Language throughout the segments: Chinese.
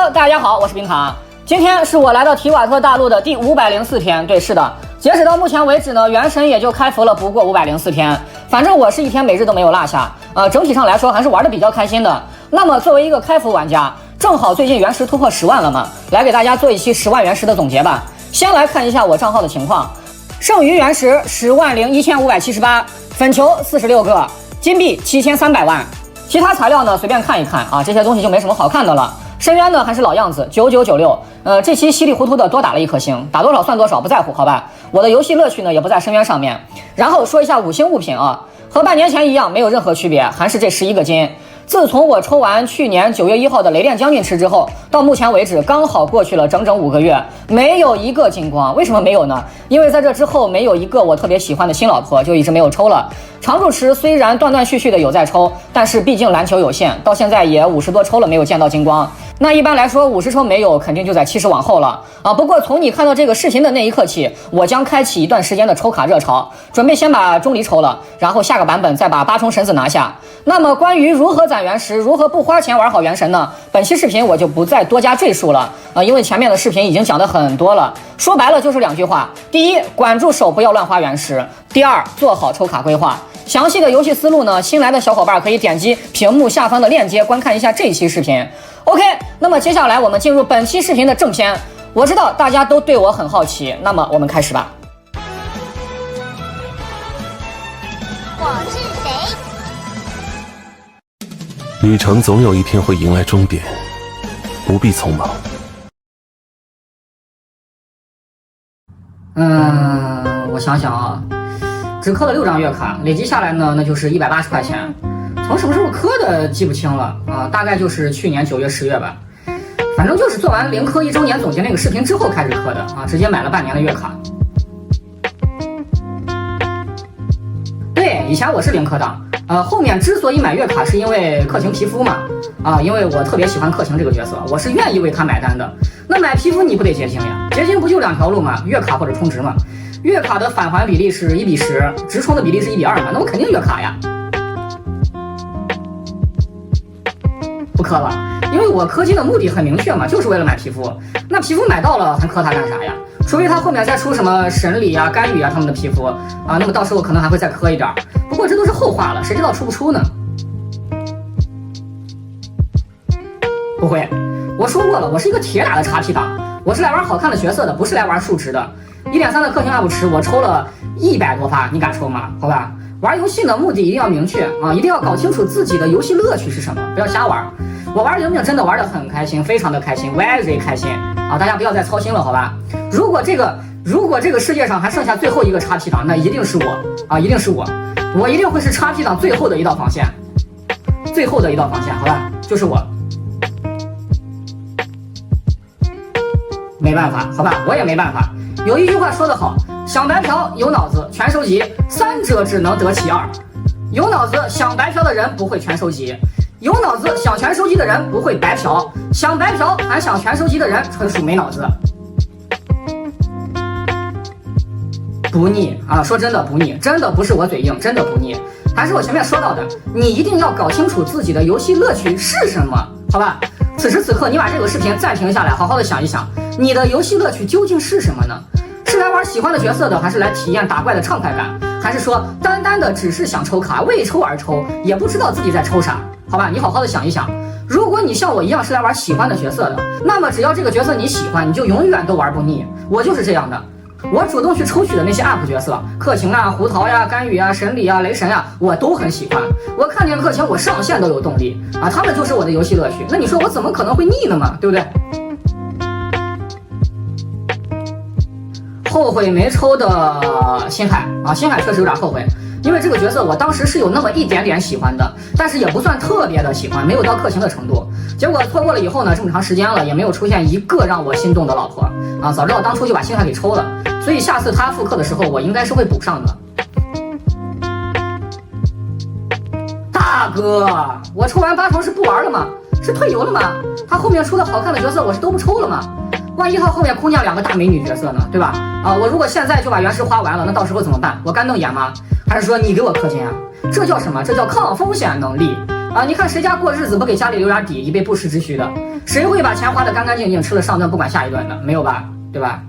Hello， 大家好，我是冰卡。今天是我来到提瓦特大陆的第504天。对，是的，截止到目前为止呢，原神也就开服了不过504天。反正我是一天每日都没有落下。整体上来说还是玩的比较开心的。那么作为一个开服玩家，正好最近原石突破10万了嘛，来给大家做一期10万原石的总结吧。先来看一下我账号的情况，剩余原石101578，粉球46个，金币7300万。其他材料呢随便看一看啊，这些东西就没什么好看的了。深渊呢还是老样子9996，这期稀里糊涂的多打了1颗星，打多少算多少，不在乎，好吧。我的游戏乐趣呢也不在深渊上面。然后说一下5星物品啊，和半年前一样，没有任何区别，还是这11个金。自从我抽完去年9月1号的雷电将军池之后，到目前为止刚好过去了整整5个月，没有一个金光。为什么没有呢？因为在这之后没有一个我特别喜欢的新老婆，就一直没有抽了。常驻池虽然断断续续的有在抽，但是毕竟篮球有限，到现在也50多抽了，没有见到金光。那一般来说50抽没有，肯定就在70往后了啊。不过从你看到这个视频的那一刻起，我将开启一段时间的抽卡热潮，准备先把钟离抽了，然后下个版本再把8重神子拿下。那么关于如何攒原石，如何不花钱玩好原神呢？本期视频我就不再多加赘述了因为前面的视频已经讲得很多了。说白了就是2句话：第一，管住手，不要乱花原石；第二，做好抽卡规划。详细的游戏思路呢，新来的小伙伴可以点击屏幕下方的链接观看一下这期视频。OK， 那么接下来我们进入本期视频的正片。我知道大家都对我很好奇，那么我们开始吧。我是谁？旅程总有一天会迎来终点，不必匆忙。我想想啊，只氪了6张月卡，累计下来呢，那就是180块钱。从什么时候氪的记不清了啊，大概就是去年9月、10月吧。反正就是做完零氪1周年总结那个视频之后开始氪的啊，直接买了半年的月卡。对，以前我是零氪党，后面之所以买月卡是因为克勤皮肤嘛，因为我特别喜欢克勤这个角色，我是愿意为他买单的。那买皮肤你不得结晶呀？结晶不就2条路吗？月卡或者充值嘛。月卡的返还比例是1:10，直充的比例是1:2嘛，那我肯定月卡呀。不氪了，因为我氪金的目的很明确嘛，就是为了买皮肤。那皮肤买到了还氪它干啥呀？除非他后面再出什么神礼啊、干羽啊他们的皮肤那么到时候可能还会再氪一点。不过这都是后话了，谁知道出不出呢？不会，我说过了，我是一个铁打的叉 P 党，我是来玩好看的角色的，不是来玩数值的。1.3的氪星 UP 池我抽了100多发，你敢抽吗？好吧，玩游戏呢目的一定要明确一定要搞清楚自己的游戏乐趣是什么，不要瞎玩。我玩灵命真的玩得很开心，非常的开心 ，very 开心大家不要再操心了，好吧？如果这个世界上还剩下最后一个叉 P 党，那一定是我一定是我一定会是叉 P 党最后的一道防线，好吧？就是我。没办法，好吧，我也没办法。有一句话说得好，想白嫖有脑子全收集，三者只能得其二。有脑子想白嫖的人不会全收集，有脑子想全收集的人不会白嫖，想白嫖还想全收集的人纯属没脑子。不腻说真的不腻，真的不是我嘴硬，真的不腻。还是我前面说到的，你一定要搞清楚自己的游戏乐趣是什么，好吧？此时此刻你把这个视频暂停下来，好好的想一想，你的游戏乐趣究竟是什么呢？是来玩喜欢的角色的，还是来体验打怪的畅快感？还是说单单的只是想抽卡，为抽而抽，也不知道自己在抽啥？好吧，你好好的想一想。如果你像我一样是来玩喜欢的角色的，那么只要这个角色你喜欢，你就永远都玩不腻。我就是这样的。我主动去抽取的那些 UP 角色，克勤啊、胡桃呀、干羽啊、神礼啊、雷神啊，我都很喜欢。我看见克勤，我上线都有动力他们就是我的游戏乐趣。那你说我怎么可能会腻呢嘛？对不对？后悔没抽的星海星海确实有点后悔，因为这个角色我当时是有那么一点点喜欢的，但是也不算特别的喜欢，没有到克勤的程度。结果错过了以后呢，这么长时间了，也没有出现一个让我心动的老婆早知道当初就把星海给抽了，所以下次他复刻的时候，我应该是会补上的。大哥，我抽完8重是不玩了吗？是退游了吗？他后面出的好看的角色我是都不抽了吗？万一他后面姑娘2个大美女角色呢，对吧？我如果现在就把原石花完了，那到时候怎么办？我干瞪眼吗？还是说你给我氪金啊？这叫什么？这叫抗风险能力啊！你看谁家过日子不给家里留点底，以备不时之需的？谁会把钱花得干干净净，吃了上顿不管下一顿的？没有吧？对吧？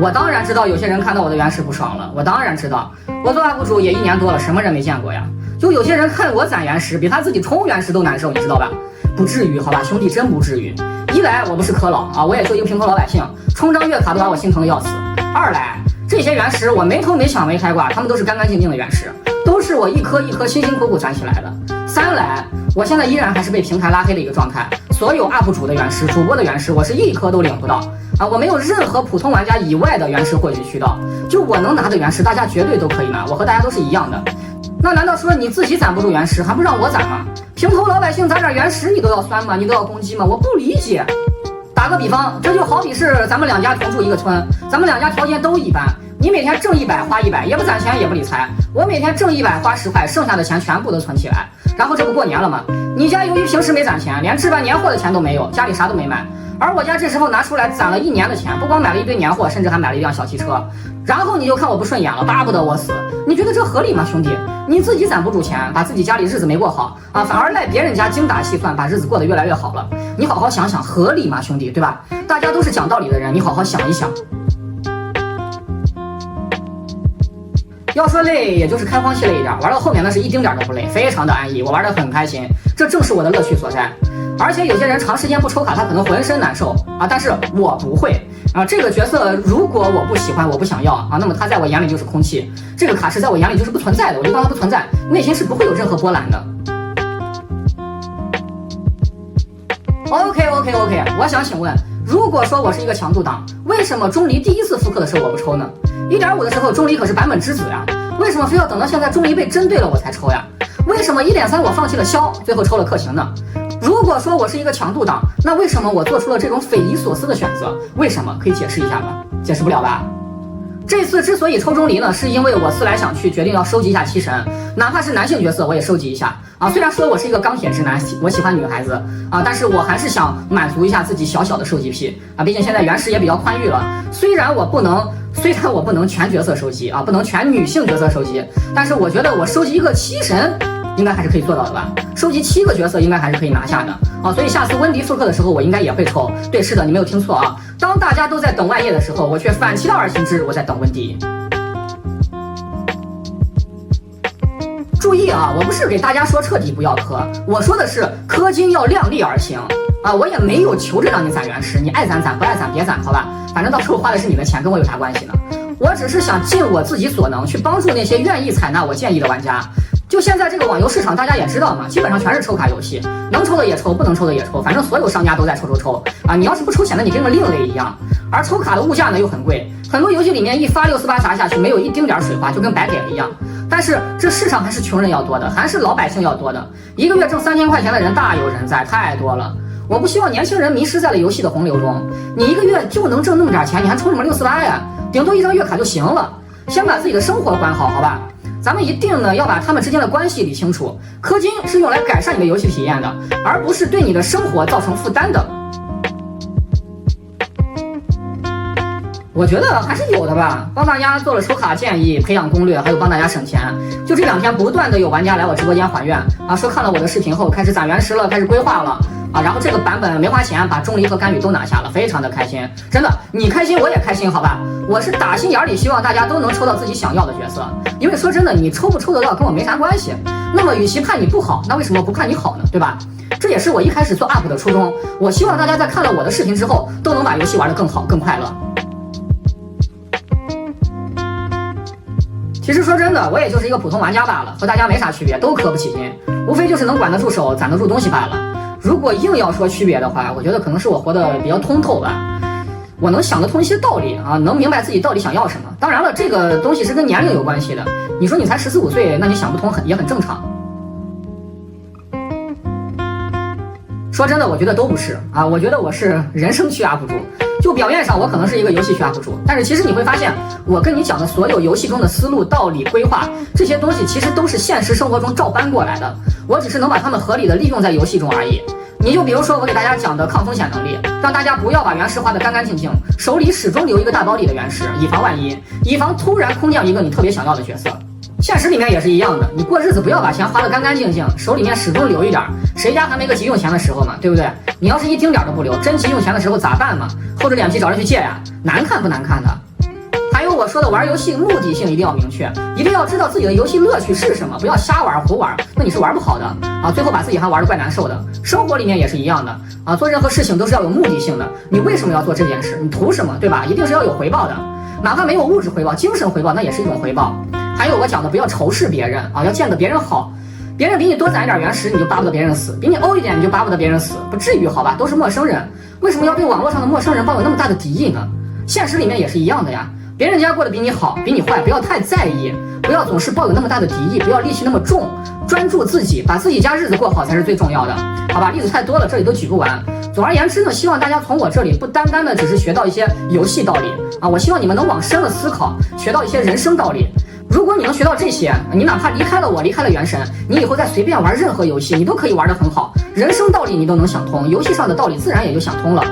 我当然知道有些人看到我的原石不爽了，我当然知道，我做 UP 主也1年多了，什么人没见过呀？就有些人看我攒原石，比他自己充原石都难受，你知道吧？不至于，好吧，兄弟，真不至于。一来我不是氪佬啊，我也就一个平头老百姓，充张月卡都把我心疼的要死。二来这些原石我没偷没抢没开挂，他们都是干干净净的原石，都是我一颗一颗辛辛苦苦攒起来的。三来，我现在依然还是被平台拉黑的一个状态，所有 UP 主的原石、主播的原石，我是一颗都领不到啊！我没有任何普通玩家以外的原石获取渠道，就我能拿的原石，大家绝对都可以拿，我和大家都是一样的。那难道说你自己攒不住原石，还不让我攒吗？平头老百姓攒点原石，你都要酸吗？你都要攻击吗？我不理解。打个比方，这就好比是咱们两家同住一个村，咱们两家条件都一般，你每天挣100花100，也不攒钱也不理财，我每天挣100花10块，剩下的钱全部都存起来，然后这不过年了吗？你家由于平时没攒钱，连置办年货的钱都没有，家里啥都没买，而我家这时候拿出来攒了1年的钱，不光买了一堆年货，甚至还买了一辆小汽车，然后你就看我不顺眼了，巴不得我死，你觉得这合理吗，兄弟？你自己攒不住钱，把自己家里日子没过好啊，反而赖别人家精打细算，把日子过得越来越好了，你好好想想，合理吗，兄弟？对吧？大家都是讲道理的人，你好好想一想。要说累，也就是开荒期累一点，玩到后面那是一丁点都不累，非常的安逸，我玩得很开心，这正是我的乐趣所在。而且有些人长时间不抽卡，他可能浑身难受啊，但是我不会啊。这个角色如果我不喜欢，我不想要啊，那么他在我眼里就是空气，这个卡是在我眼里就是不存在的，我就当它不存在，内心是不会有任何波澜的。OK， 我想请问，如果说我是一个强度党，为什么钟离第一次复刻的时候我不抽呢？1.5的时候钟离可是版本之子呀，为什么非要等到现在钟离被针对了我才抽呀？为什么1.3我放弃了萧，最后抽了克勤呢？如果说我是一个强度党，那为什么我做出了这种匪夷所思的选择？为什么？可以解释一下吗？解释不了吧？这次之所以抽钟离呢，是因为我思来想去，决定要收集一下七神，哪怕是男性角色我也收集一下啊。虽然说我是一个钢铁直男，我喜欢女孩子啊，但是我还是想满足一下自己小小的收集癖啊。毕竟现在原石也比较宽裕了，虽然我不能全角色收集啊，不能全女性角色收集，但是我觉得我收集一个七神应该还是可以做到的吧，收集7个角色应该还是可以拿下的啊，所以下次温迪复刻的时候我应该也会抽。对，是的，你没有听错啊，当大家都在等外叶的时候，我却反其道而行之，我在等温迪。注意啊，我不是给大家说彻底不要氪，我说的是氪金要量力而行啊，我也没有求着让你攒原石，你爱攒攒，不爱攒别攒，好吧，反正到时候花的是你的钱，跟我有啥关系呢？我只是想尽我自己所能去帮助那些愿意采纳我建议的玩家。就现在这个网游市场，大家也知道嘛，基本上全是抽卡游戏，能抽的也抽，不能抽的也抽，反正所有商家都在抽啊！你要是不抽，显得你跟个另类一样。而抽卡的物价呢又很贵，很多游戏里面一发648砸下去，没有一丁点水花，就跟白给了一样。但是这世上还是穷人要多的，还是老百姓要多的，一个月挣3000块钱的人大有人在，太多了。我不希望年轻人迷失在了游戏的洪流中，你一个月就能挣那么点钱，你还抽什么648呀？顶多一张月卡就行了，先把自己的生活管好，好吧？咱们一定呢要把他们之间的关系理清楚，氪金是用来改善你的游戏体验的，而不是对你的生活造成负担的。我觉得还是有的吧，帮大家做了抽卡建议、培养攻略，还有帮大家省钱。就这2天不断的有玩家来我直播间还愿啊，说看了我的视频后开始攒原石了，开始规划了啊，然后这个版本没花钱，把钟离和甘雨都拿下了，非常的开心。真的，你开心我也开心，好吧？我是打心眼里希望大家都能抽到自己想要的角色，因为说真的，你抽不抽得到跟我没啥关系。那么与其盼你不好，那为什么不盼你好呢？对吧？这也是我一开始做 UP 的初衷，我希望大家在看了我的视频之后，都能把游戏玩得更好、更快乐。其实说真的，我也就是一个普通玩家罢了，和大家没啥区别，都氪不起金，无非就是能管得住手、攒得住东西罢了。如果硬要说区别的话，我觉得可能是我活得比较通透吧，我能想得通一些道理啊，能明白自己到底想要什么。当然了，这个东西是跟年龄有关系的，你说你才14、15岁，那你想不通也很正常。说真的，我觉得都不是啊，我觉得我是人生区 UP 主。就表面上我可能是一个游戏区 UP 主，但是其实你会发现，我跟你讲的所有游戏中的思路、道理、规划，这些东西其实都是现实生活中照搬过来的，我只是能把它们合理的利用在游戏中而已。你就比如说我给大家讲的抗风险能力，让大家不要把原石花得干干净净，手里始终留一个大包里的原石，以防万一，以防突然空降一个你特别想要的角色。现实里面也是一样的，你过日子不要把钱花得干干净净，手里面始终留一点，谁家还没个急用钱的时候嘛，对不对？你要是一丁点都不留，真急用钱的时候咋办嘛？厚着脸皮找人去借呀，难看不难看的？还有我说的玩游戏目的性一定要明确，一定要知道自己的游戏乐趣是什么，不要瞎玩胡玩，那你是玩不好的啊！最后把自己还玩得怪难受的。生活里面也是一样的啊，做任何事情都是要有目的性的。你为什么要做这件事？你图什么，对吧？一定是要有回报的，哪怕没有物质回报，精神回报那也是一种回报。还有我讲的，不要仇视别人啊，要见得别人好。别人比你多攒一点原石，你就巴不得别人死；比你欧一点，你就巴不得别人死，不至于好吧？都是陌生人，为什么要对网络上的陌生人抱有那么大的敌意呢？现实里面也是一样的呀。别人家过得比你好，比你坏，不要太在意，不要总是抱有那么大的敌意，不要戾气那么重，专注自己，把自己家日子过好才是最重要的，好吧？例子太多了，这里都举不完。总而言之呢，希望大家从我这里不单单的只是学到一些游戏道理啊，我希望你们能往深了思考，学到一些人生道理。如果你能学到这些，你哪怕离开了我，离开了原神，你以后再随便玩任何游戏，你都可以玩得很好，人生道理你都能想通，游戏上的道理自然也就想通了。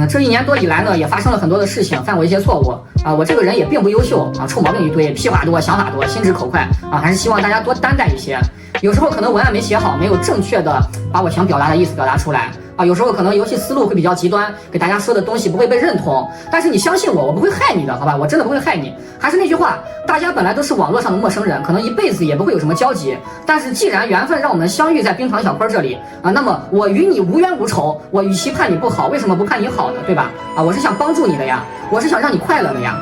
这1年多以来呢，也发生了很多的事情，犯过一些错误啊。我这个人也并不优秀啊，臭毛病一堆，屁话多，想法多，心直口快啊，还是希望大家多担待一些。有时候可能文案没写好，没有正确的把我想表达的意思表达出来啊。有时候可能游戏思路会比较极端，给大家说的东西不会被认同。但是你相信我，我不会害你的，好吧？我真的不会害你。还是那句话，大家本来都是网络上的陌生人，可能一辈子也不会有什么交集。但是既然缘分让我们相遇在冰糖小坤这里啊，那么我与你无冤无仇，我与其盼你不好，为什么不盼你好呢？对吧？啊，我是想帮助你的呀，我是想让你快乐的呀。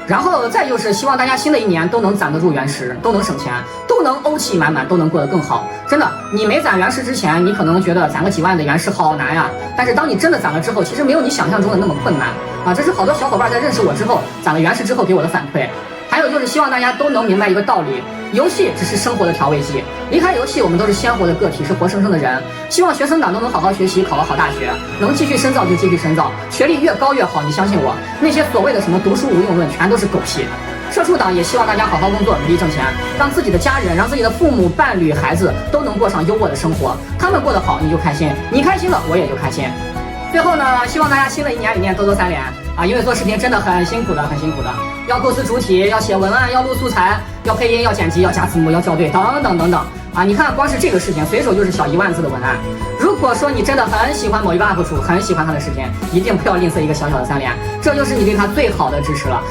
然后再就是希望大家新的1年都能攒得住原石，都能省钱，都能欧气满满，都能过得更好。真的，你没攒原石之前，你可能觉得攒个几万的原石好难呀。但是当你真的攒了之后，其实没有你想象中的那么困难啊。这是好多小伙伴在认识我之后，攒了原石之后给我的反馈。还有就是希望大家都能明白一个道理，游戏只是生活的调味剂，离开游戏我们都是鲜活的个体，是活生生的人。希望学生党都能好好学习，考个好大学，能继续深造就继续深造，学历越高越好。你相信我，那些所谓的什么读书无用论全都是狗屁。社畜党也希望大家好好工作，努力挣钱，让自己的家人，让自己的父母、伴侣、孩子都能过上优渥的生活，他们过得好你就开心，你开心了我也就开心。最后呢，希望大家新的1年里面多多3连啊，因为做视频真的很辛苦的，很辛苦的，要构思主体，要写文案，要录素材，要配音，要剪辑，要加字幕，要校对，等等等等啊！你看，光是这个事情，随手就是小1万字的文案。如果说你真的很喜欢某一个 UP 主，很喜欢他的视频，一定不要吝啬一个小小的3连，这就是你对他最好的支持了。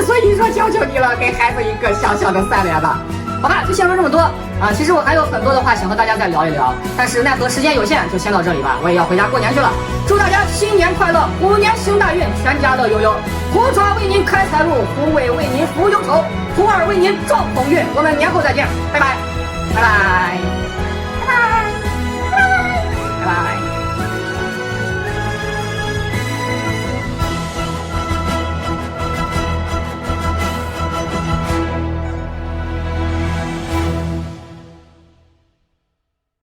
所以说，求求你了，给孩子一个小小的3连吧。好吧，就先说这么多啊！其实我还有很多的话想和大家再聊一聊，但是奈何时间有限，就先到这里吧。我也要回家过年去了，祝大家新年快乐，虎年行大运，全家乐悠悠。虎爪为您开财路，虎尾为您扶忧愁，虎耳为您壮鸿运。我们年后再见，拜拜，拜拜。